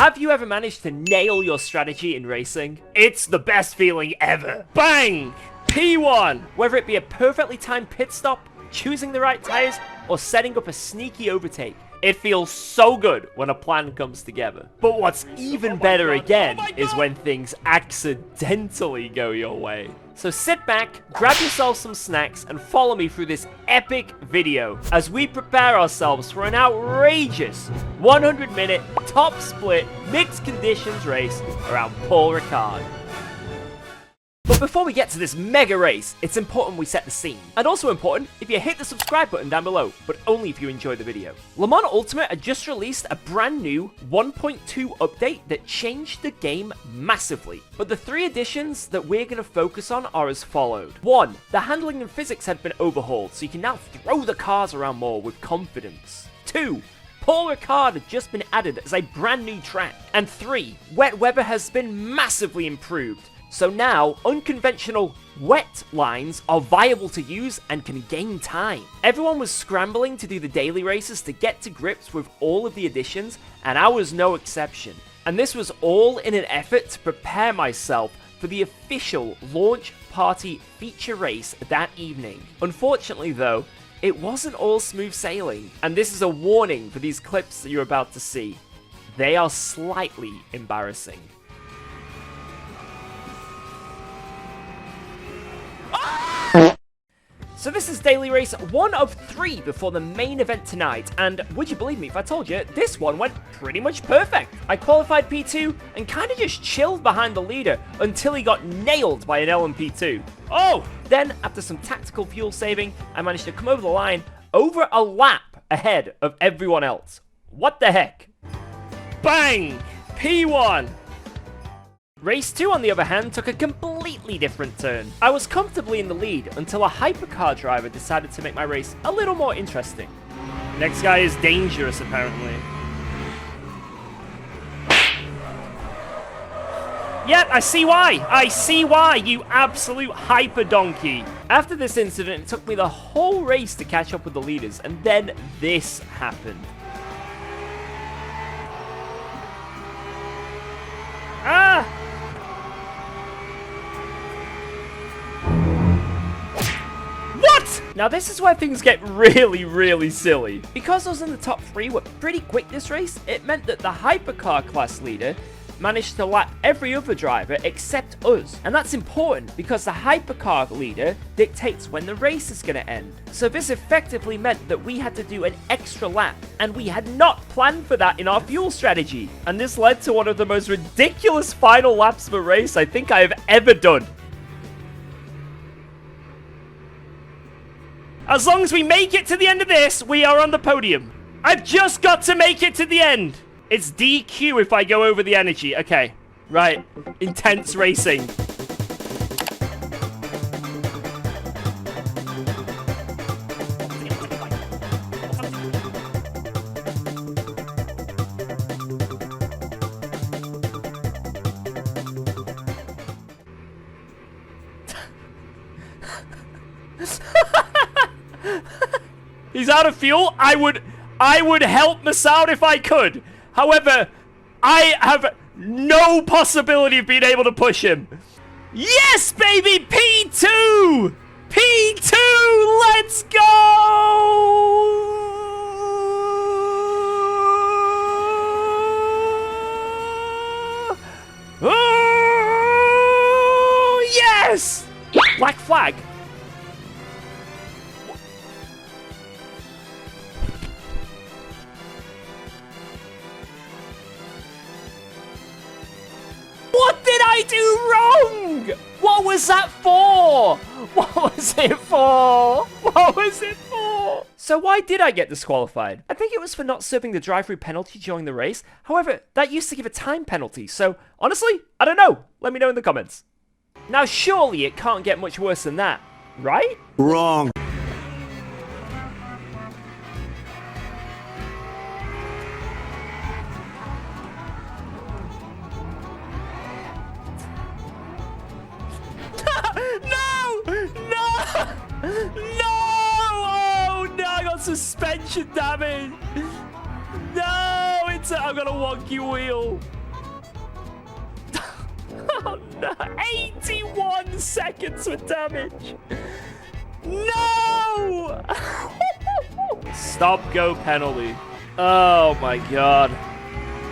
Have you ever managed to nail your strategy in racing? It's the best feeling ever. Bang! P1! Whether it be a perfectly timed pit stop, choosing the right tires, or setting up a sneaky overtake, it feels so good when a plan comes together. But what's even better again is when things accidentally go your way. So sit back, grab yourself some snacks, and follow me through this epic video as we prepare ourselves for an outrageous 100-minute top split mixed conditions race around Paul Ricard. But before we get to this mega race, it's important we set the scene. And also important if you hit the subscribe button down below, but only if you enjoy the video. Le Mans Ultimate had just released a brand new 1.2 update that changed the game massively. But the 3 additions that we're going to focus on are as followed. 1. The handling and physics had been overhauled, so you can now throw the cars around more with confidence. 2. Paul Ricard had just been added as a brand new track. And 3. Wet weather has been massively improved. So now, unconventional wet lines are viable to use and can gain time. Everyone was scrambling to do the daily races to get to grips with all of the additions, and I was no exception. And this was all in an effort to prepare myself for the official launch party feature race that evening. Unfortunately though, it wasn't all smooth sailing, and this is a warning for these clips that you're about to see. They are slightly embarrassing. So this is daily race 1 of 3 before the main event tonight, and would you believe me if I told you, this one went pretty much perfect. I qualified P2 and kind of just chilled behind the leader until he got nailed by an LMP2. Oh! Then, after some tactical fuel saving, I managed to come over the line over a lap ahead of everyone else. What the heck? Bang! P1! Race 2, on the other hand, took a completely different turn. I was comfortably in the lead until a hypercar driver decided to make my race a little more interesting. Next guy is dangerous, apparently. Yep, I see why! I see why, you absolute hyper donkey! After this incident, it took me the whole race to catch up with the leaders, and then this happened. Ah! Now this is where things get really silly. Because those in the top 3 were pretty quick this race, it meant that the hypercar class leader managed to lap every other driver except us. And that's important because the hypercar leader dictates when the race is going to end. So this effectively meant that we had to do an extra lap, and we had not planned for that in our fuel strategy. And this led to one of the most ridiculous final laps of a race I think I have ever done. As long as we make it to the end of this, we are on the podium. I've just got to make it to the end. It's DQ if I go over the energy. Okay, right. Intense racing. He's out of fuel. I would help Miss out if I could. However, I have no possibility of being able to push him. Yes, baby! P2! P2! Let's go! Oh, yes! Black flag. What did I do wrong? What was that for? What was it for? What was it for? So why did I get disqualified? I think it was for not serving the drive-through penalty during the race. However, that used to give a time penalty. So honestly, I don't know. Let me know in the comments. Now surely it can't get much worse than that, right? Wrong. No! Oh no, I got suspension damage! No, it I've got a wonky wheel. Oh no, 81 seconds with damage. No! Stop go penalty. Oh my god.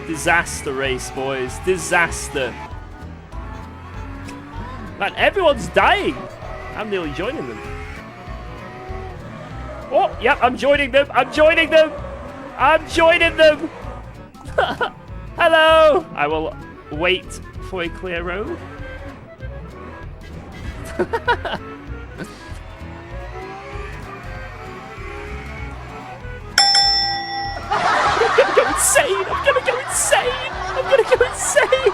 Disaster race, boys. Disaster. Man, everyone's dying. I'm nearly joining them. Oh, yep, I'm joining them. I'm joining them. I'm joining them. Hello. I will wait for a clear road. I'm gonna go insane. I'm gonna go insane. I'm gonna go insane.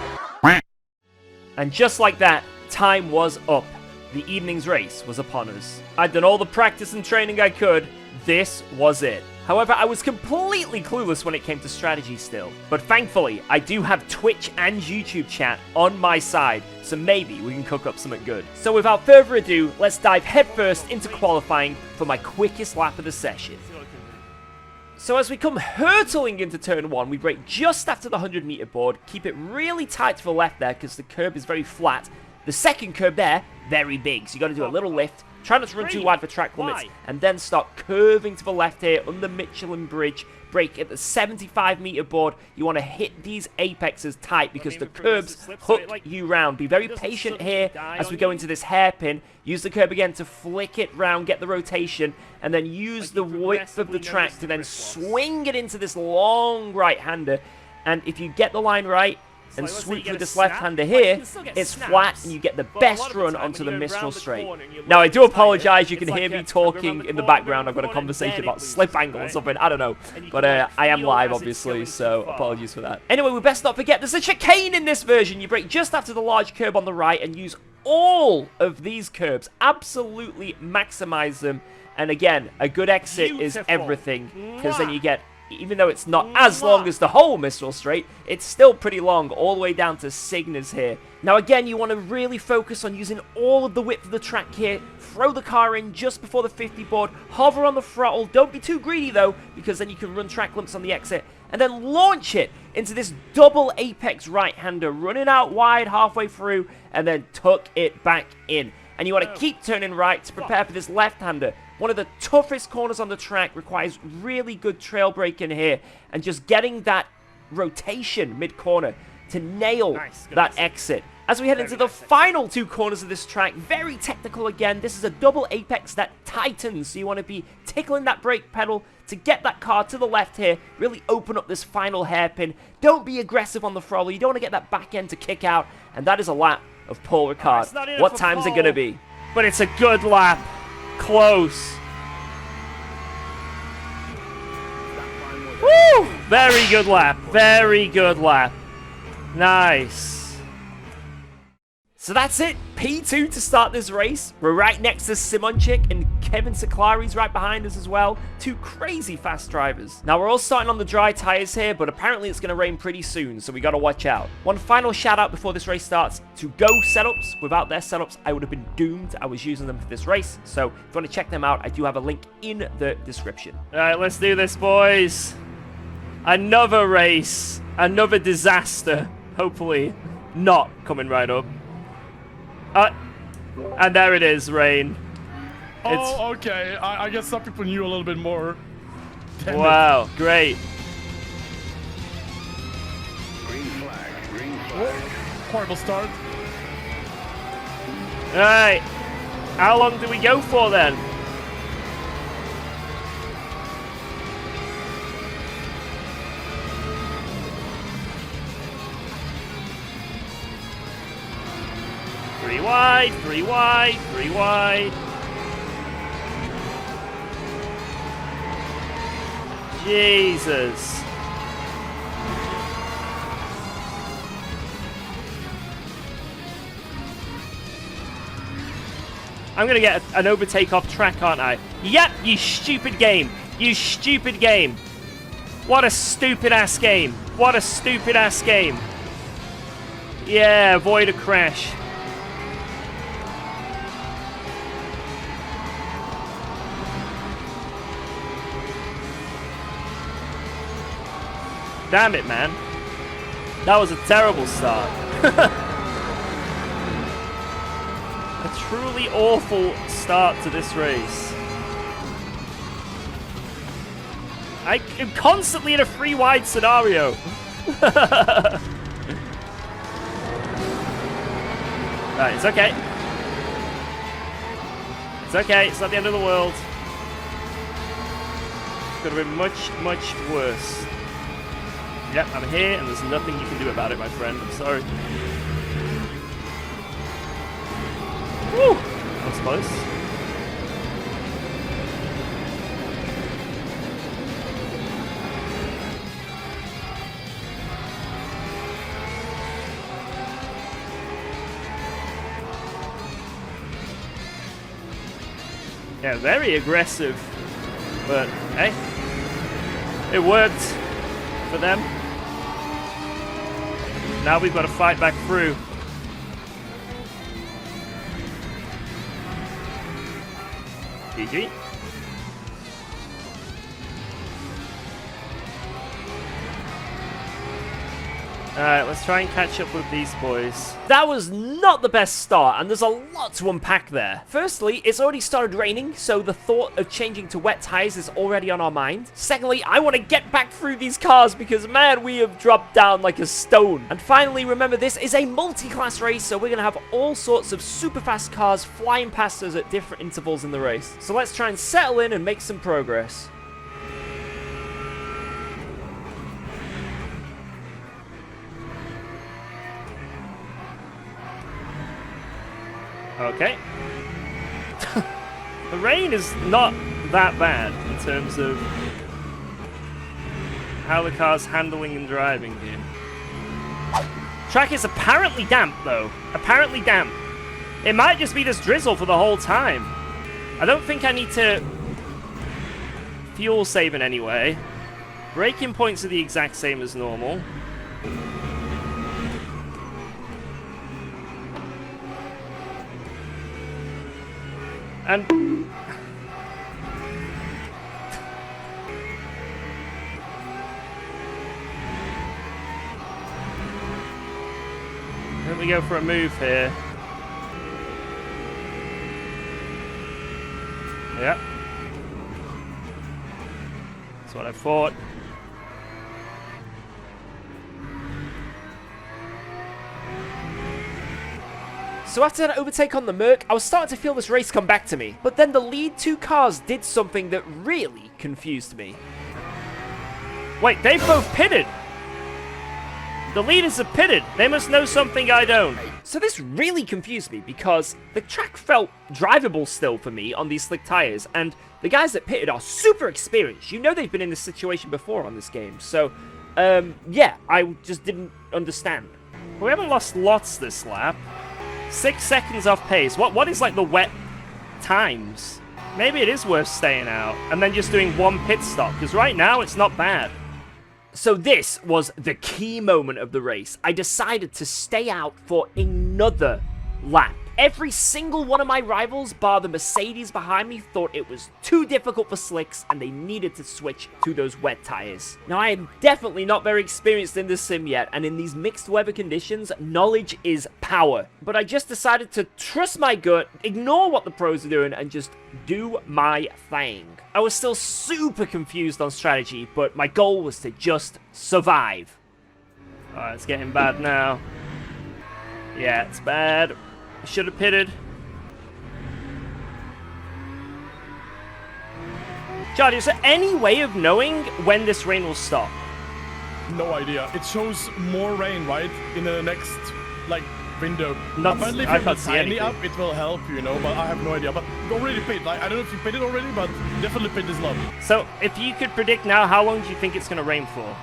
And just like that, time was up. The evening's race was upon us. I'd done all the practice and training I could. This was it. However, I was completely clueless when it came to strategy still. But thankfully, I do have Twitch and YouTube chat on my side, so maybe we can cook up something good. So without further ado, let's dive headfirst into qualifying for my quickest lap of the session. So as we come hurtling into turn 1, we brake just after the 100-meter board, keep it really tight to the left there because the curb is very flat. The second curb there, very big, so you got to do a little lift. Try not to run too wide for track limits, and then start curving to the left here under Michelin Bridge. Brake at the 75-meter board. You want to hit these apexes tight because the curbs hook you round. Be very patient here as we go into this hairpin. Use the curb again to flick it round, get the rotation, and then use the width of the track to then swing it into this long right-hander. And if you get the line right, and sweep with this left-hander here, it's flat and you get the best run onto the Mistral Straight. Now, I do apologize, you can hear me talking in the background. I've got a conversation about slip angle or something, I don't know. But I am live, obviously, so apologies for that. Anyway, we best not forget, there's a chicane in this version. You brake just after the large curb on the right and use all of these curbs. Absolutely maximize them. And again, a good exit is everything, because then you get... Even though it's not as long as the whole Mistral Straight, it's still pretty long, all the way down to Cygnus here. Now again, you want to really focus on using all of the width of the track here. Throw the car in just before the 50 board, hover on the throttle, don't be too greedy though, because then you can run track limits on the exit, and then launch it into this double apex right-hander, running out wide halfway through, and then tuck it back in. And you want to keep turning right to prepare for this left-hander. One of the toughest corners on the track, requires really good trail braking here, and just getting that rotation mid-corner to nail that exit. As we head into the final two corners of this track, very technical again. This is a double apex that tightens, so you want to be tickling that brake pedal to get that car to the left here, really open up this final hairpin. Don't be aggressive on the throttle, you don't want to get that back end to kick out, and that is a lap of Paul Ricard. What time's it going to be? But it's a good lap. Close. Woo! Very good lap. Very good lap. Nice. So that's it. P2 to start this race. We're right next to Simonchik, and Kevin Saklari's right behind us as well. Two crazy fast drivers. Now, we're all starting on the dry tires here, but apparently it's going to rain pretty soon, so we got to watch out. One final shout out before this race starts to Go Setups. Without their setups, I would have been doomed. I was using them for this race, so if you want to check them out, I do have a link in the description. All right, let's do this, boys. Another race. Another disaster. Hopefully not coming right up. And there it is, rain. Oh, okay. I guess some people knew a little bit more. Damn wow, it. Great. Green flag, green flag. Oh, horrible start. Alright. How long do we go for then? Three wide, three wide, three wide. Jesus. I'm going to get an overtake off track, aren't I? Yep, you stupid game. You stupid game. What a stupid-ass game. What a stupid-ass game. Yeah, avoid a crash. Damn it, man. That was a terrible start. A truly awful start to this race. I am constantly in a free wide scenario. Right, it's okay. It's okay, it's not the end of the world. Could have been much, much worse. Yep, I'm here, and there's nothing you can do about it, my friend. I'm sorry. Woo! That was close. Yeah, very aggressive. But, hey, it worked for them. Now we've got to fight back through. GG. Alright, let's try and catch up with these boys. That was not the best start, and there's a lot to unpack there. Firstly, it's already started raining, so the thought of changing to wet tires is already on our mind. Secondly, I want to get back through these cars because, man, we have dropped down like a stone. And finally, remember, this is a multi-class race, so we're going to have all sorts of super fast cars flying past us at different intervals in the race. So let's try and settle in and make some progress. Okay. The rain is not that bad in terms of how the car's handling and driving here. Track is apparently damp, though. Apparently damp. It might just be this drizzle for the whole time. I don't think I need to fuel save in any way. Braking points are the exact same as normal. And then we go for a move here. Yep. That's what I thought. So after an overtake on the Merc, I was starting to feel this race come back to me. But then the lead two cars did something that really confused me. Wait, they've both pitted! The leaders have pitted. They must know something I don't. So this really confused me because the track felt drivable still for me on these slick tires, and the guys that pitted are super experienced. You know they've been in this situation before on this game. So, yeah, I just didn't understand. We haven't lost lots this lap. 6 seconds off pace. What is like the wet times? Maybe it is worth staying out and then just doing one pit stop, because right now it's not bad. So this was the key moment of the race. I decided to stay out for another lap. Every single one of my rivals, bar the Mercedes behind me, thought it was too difficult for slicks and they needed to switch to those wet tires. Now, I am definitely not very experienced in this sim yet, and in these mixed weather conditions, knowledge is power. But I just decided to trust my gut, ignore what the pros are doing, and just do my thing. I was still super confused on strategy, but my goal was to just survive. Alright, it's getting bad now. Yeah, it's bad. Should have pitted. Charlie, is there any way of knowing when this rain will stop? No idea. It shows more rain, right? In the next, like, window. Not, Apparently, if I you can't have see the anything. tiny up, it will help, you know, but I have no idea. But you already pit. Like, I don't know if you pitted already, but definitely pit this lap. So, if you could predict now, how long do you think it's going to rain for?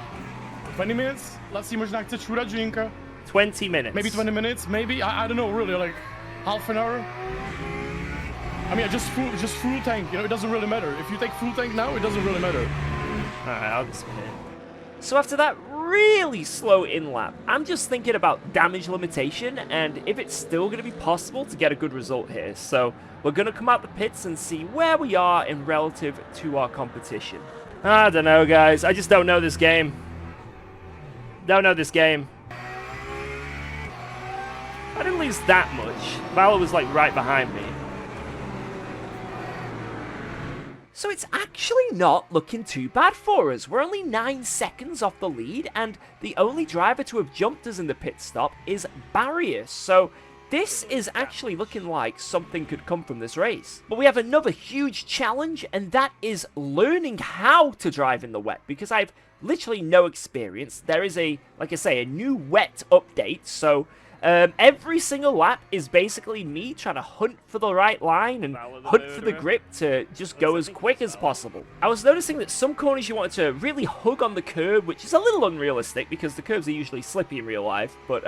20 minutes? Let's see, možná chce čůrat Jinka. 20 minutes. Maybe 20 minutes, maybe. I don't know, really, like half an hour. I mean, just full tank, you know, it doesn't really matter. If you take full tank now, it doesn't really matter. Alright, I'll just hit. So after that really slow in-lap, I'm just thinking about damage limitation and if it's still going to be possible to get a good result here. So we're going to come out the pits and see where we are in relative to our competition. I don't know, guys. I just don't know this game. Don't know this game. I didn't lose that much. Valor was like right behind me. So it's actually not looking too bad for us. We're only 9 seconds off the lead, and the only driver to have jumped us in the pit stop is Barrier. So this is actually looking like something could come from this race. But we have another huge challenge, and that is learning how to drive in the wet, because I have literally no experience. There is a, like I say, a new wet update, so every single lap is basically me trying to hunt for the right line and hunt for the grip to just go as quick as possible. I was noticing that some corners you wanted to really hug on the curb, which is a little unrealistic because the curbs are usually slippy in real life, but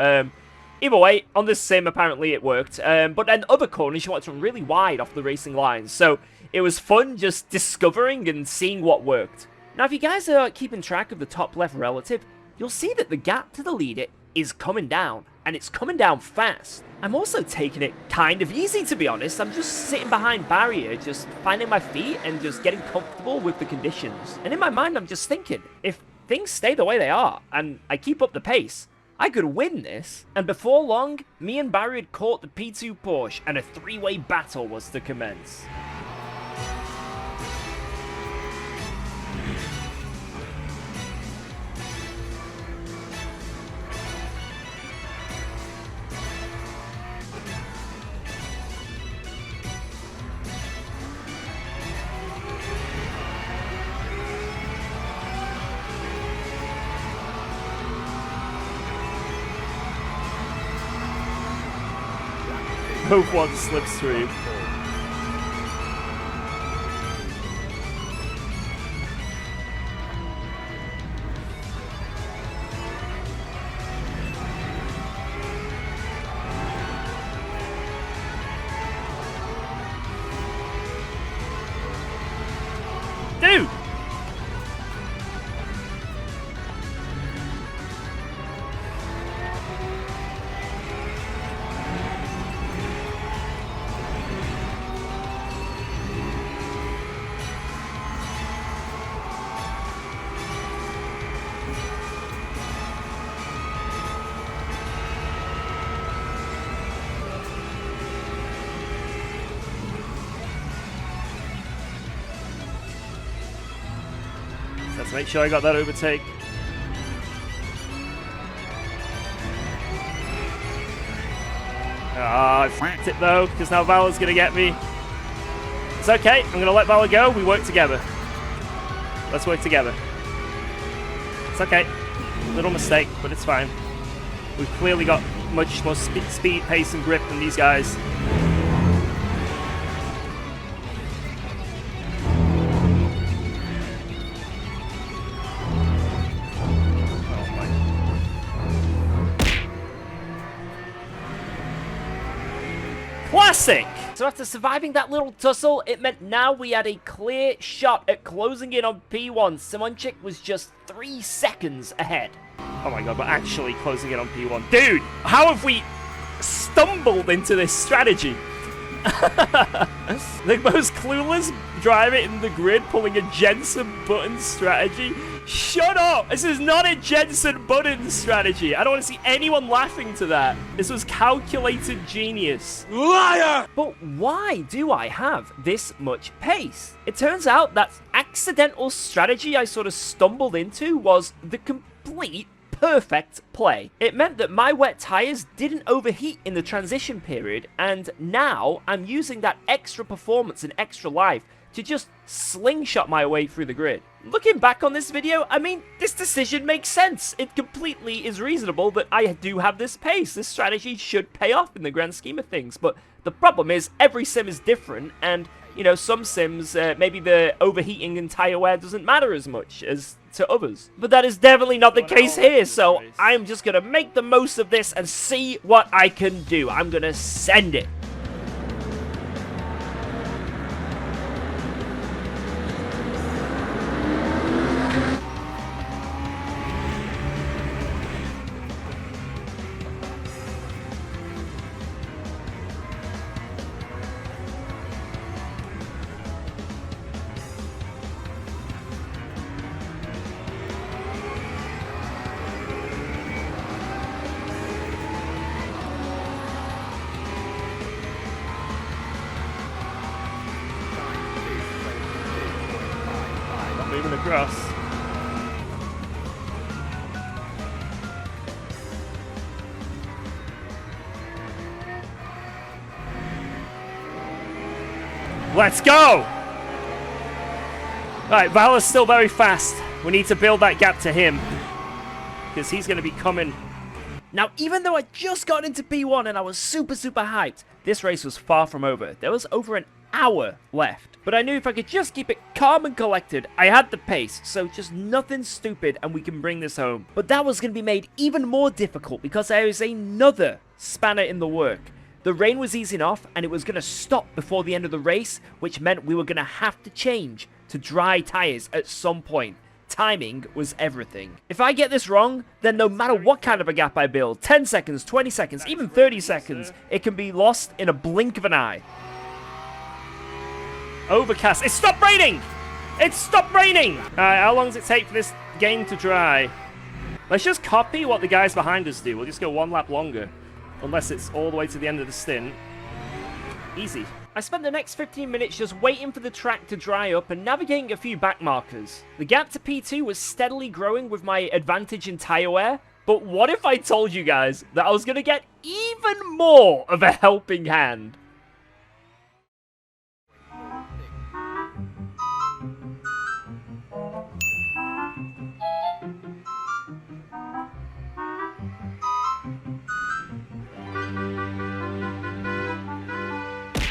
either way, on this sim apparently it worked. But then other corners you wanted to run really wide off the racing lines, so it was fun just discovering and seeing what worked. Now if you guys are keeping track of the top left relative, you'll see that the gap to the leader is coming down, and it's coming down fast. I'm also taking it kind of easy, to be honest. I'm just sitting behind Barrier, just finding my feet and just getting comfortable with the conditions. And in my mind, I'm just thinking, if things stay the way they are, and I keep up the pace, I could win this. And before long, me and Barrier had caught the P2 Porsche, and a three-way battle was to commence. Hope one slipstream. Dude! Let's make sure I got that overtake. Ah, I f***ed it though, because now Valor's going to get me. It's okay, I'm going to let Valor go. We work together. Let's work together. It's okay. Little mistake, but it's fine. We've clearly got much more speed, pace, and grip than these guys. Classic! So after surviving that little tussle, it meant now we had a clear shot at closing in on P1. Simonchik was just 3 seconds ahead. Oh my god, we're actually closing in on P1. Dude, how have we stumbled into this strategy? The most clueless driver in the grid pulling a Jensen Button strategy. Shut up! This is not a Jensen Button strategy. I don't want to see anyone laughing to that. This was calculated genius. Liar! But why do I have this much pace? It turns out that accidental strategy I sort of stumbled into was the complete perfect play. It meant that my wet tires didn't overheat in the transition period, and now I'm using that extra performance and extra life to just slingshot my way through the grid. Looking back on this video, I mean, this decision makes sense. It completely is reasonable that I do have this pace. This strategy should pay off in the grand scheme of things, but the problem is every sim is different, and you know, some sims, maybe the overheating and tire wear doesn't matter as much as to others. But that is definitely not the case here, so I'm just gonna make the most of this and see what I can do. I'm gonna send it. across. Let's go! Right, Valor's still very fast. We need to build that gap to him, because he's going to be coming. Now, even though I just got into P1 and I was super hyped, this race was far from over. There was over an hour left. But I knew if I could just keep it calm and collected, I had the pace, so just nothing stupid and we can bring this home. But that was going to be made even more difficult because there is another spanner in the work. The rain was easing off and it was going to stop before the end of the race, which meant we were going to have to change to dry tires at some point. Timing was everything. If I get this wrong, then no matter what kind of a gap I build, 10 seconds, 20 seconds, even 30 seconds, it can be lost in a blink of an eye. Overcast. It stopped raining! It stopped raining! Alright, how long does it take for this game to dry? Let's just copy what the guys behind us do. We'll just go one lap longer. Unless it's all the way to the end of the stint. Easy. I spent the next 15 minutes just waiting for the track to dry up and navigating a few back markers. The gap to P2 was steadily growing with my advantage in tyre wear, but what if I told you guys that I was going to get even more of a helping hand?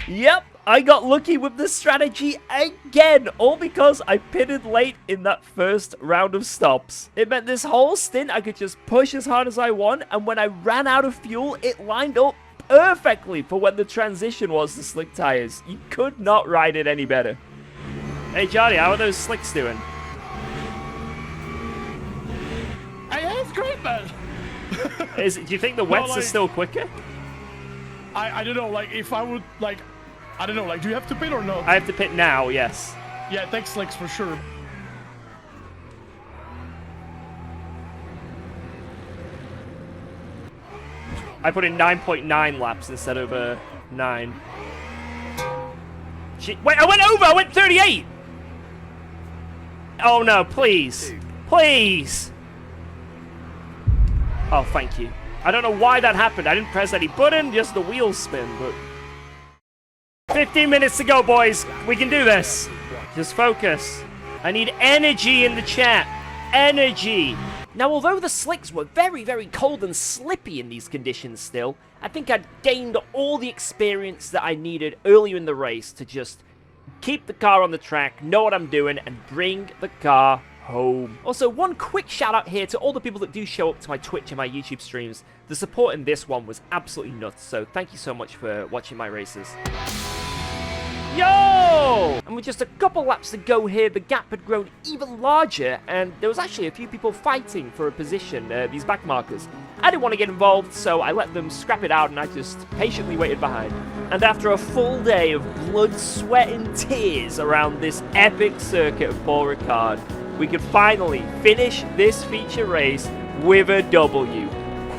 Yep, I got lucky with the strategy again, all because I pitted late in that first round of stops. It meant this whole stint I could just push as hard as I want, and when I ran out of fuel, it lined up perfectly for when the transition was to slick tires. You could not ride it any better. Hey Johnny, how are those slicks doing? Hey, it's great, man. Do you think the wets are still quicker? I don't know, like, if I would, like, I don't know, like, do you have to pit or not? I have to pit now, yes. Yeah, it takes slicks for sure. I put in 9.9 laps instead of 9. Wait, I went over! I went 38! Oh no, please. Please! Oh, thank you. I don't know why that happened. I didn't press any button, just the wheels spin, but... 15 minutes to go, boys. We can do this. Just focus. I need energy in the chat. Energy. Now, although the slicks were very cold and slippy in these conditions still, I think I'd gained all the experience that I needed earlier in the race to just keep the car on the track, know what I'm doing, and bring the car home. Also, one quick shout out here to all the people that do show up to my Twitch and my YouTube streams. The support in this one was absolutely nuts, so thank you so much for watching my races. Yo! And with just a couple laps to go here, the gap had grown even larger, and there was actually a few people fighting for a position, these back markers. I didn't want to get involved, so I let them scrap it out, and I just patiently waited behind. And after a full day of blood, sweat, and tears around this epic circuit of Paul Ricard, we could finally finish this feature race with a W.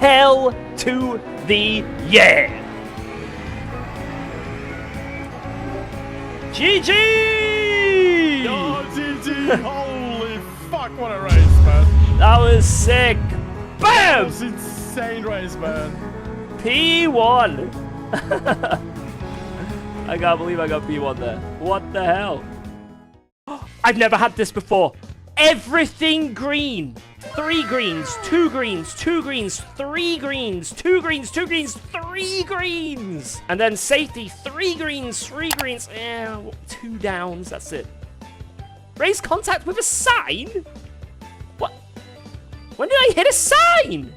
Hell to the yeah! GG! Oh, GG! Holy fuck, what a race, man. That was sick. Bam! That was an insane race, man. P1. I can't believe I got P1 there. What the hell? I've never had this before. Everything green. 3 greens, 2 greens, 2 greens, 3 greens, 2 greens, 2 greens, 3 greens. And then safety, 3 greens, 3 greens. 2 downs, that's it. Raise contact with a sign? What? When did I hit a sign?